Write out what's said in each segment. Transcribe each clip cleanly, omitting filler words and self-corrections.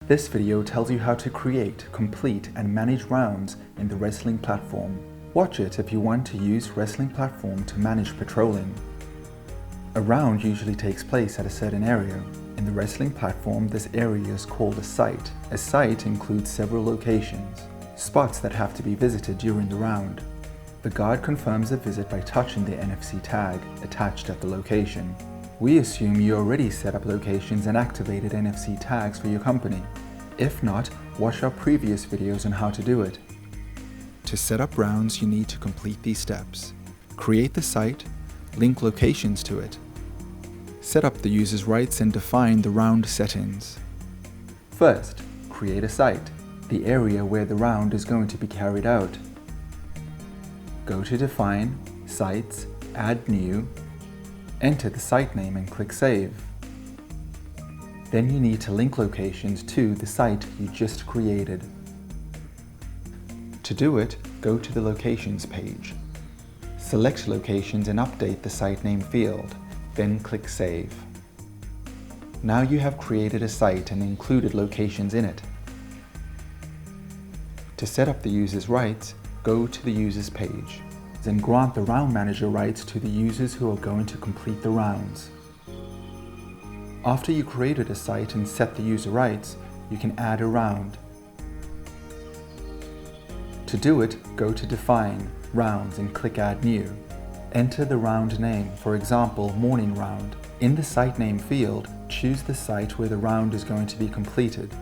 This video tells you how to create, complete and manage rounds in the Reslink platform. Watch it if you want to use Reslink platform to manage patrolling. A round usually takes place at a certain area. In the Reslink platform, this area is called a site. A site includes several locations, spots that have to be visited during the round. The guard confirms a visit by touching the NFC tag attached at the location. We assume you already set up locations and activated NFC tags for your company. If not, watch our previous videos on how to do it. To set up rounds, you need to complete these steps. Create the site, link locations to it. Set up the user's rights and define the round settings. First, create a site, the area where the round is going to be carried out. Go to Define, Sites, Add New, enter the site name and click Save. Then you need to link locations to the site you just created. To do it, go to the Locations page. Select Locations and update the site name field, then click Save. Now you have created a site and included locations in it. To set up the user's rights, go to the Users page. Then grant the Round Manager rights to the users who are going to complete the rounds. After you created a site and set the user rights, you can add a round. To do it, go to Define, Rounds and click Add New. Enter the round name, for example, Morning Round. In the site name field, choose the site where the round is going to be completed.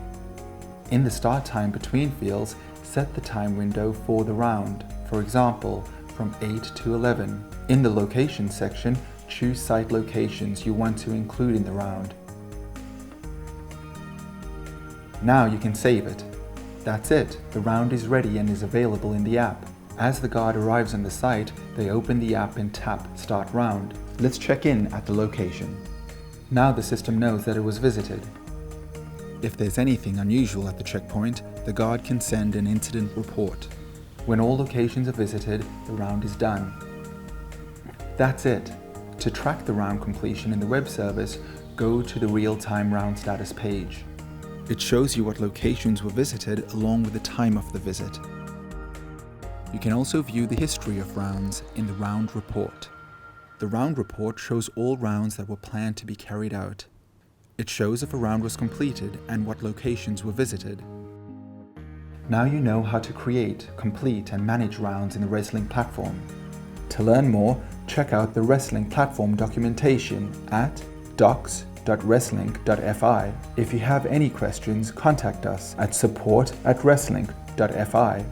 In the start time between fields, set the time window for the round, for example, from 8 to 11. In the Location section, choose site locations you want to include in the round. Now you can save it. That's it, the round is ready and is available in the app. As the guard arrives on the site, they open the app and tap Start Round. Let's check in at the location. Now the system knows that it was visited. If there's anything unusual at the checkpoint, the guard can send an incident report. When all locations are visited, the round is done. That's it. To track the round completion in the web service, go to the Real-Time Round Status page. It shows you what locations were visited along with the time of the visit. You can also view the history of rounds in the Round Report. The Round Report shows all rounds that were planned to be carried out. It shows if a round was completed and what locations were visited. Now you know how to create, complete and manage rounds in the Reslink platform. To learn more, check out the Reslink platform documentation at docs.reslink.fi. If you have any questions, contact us at support@reslink.fi.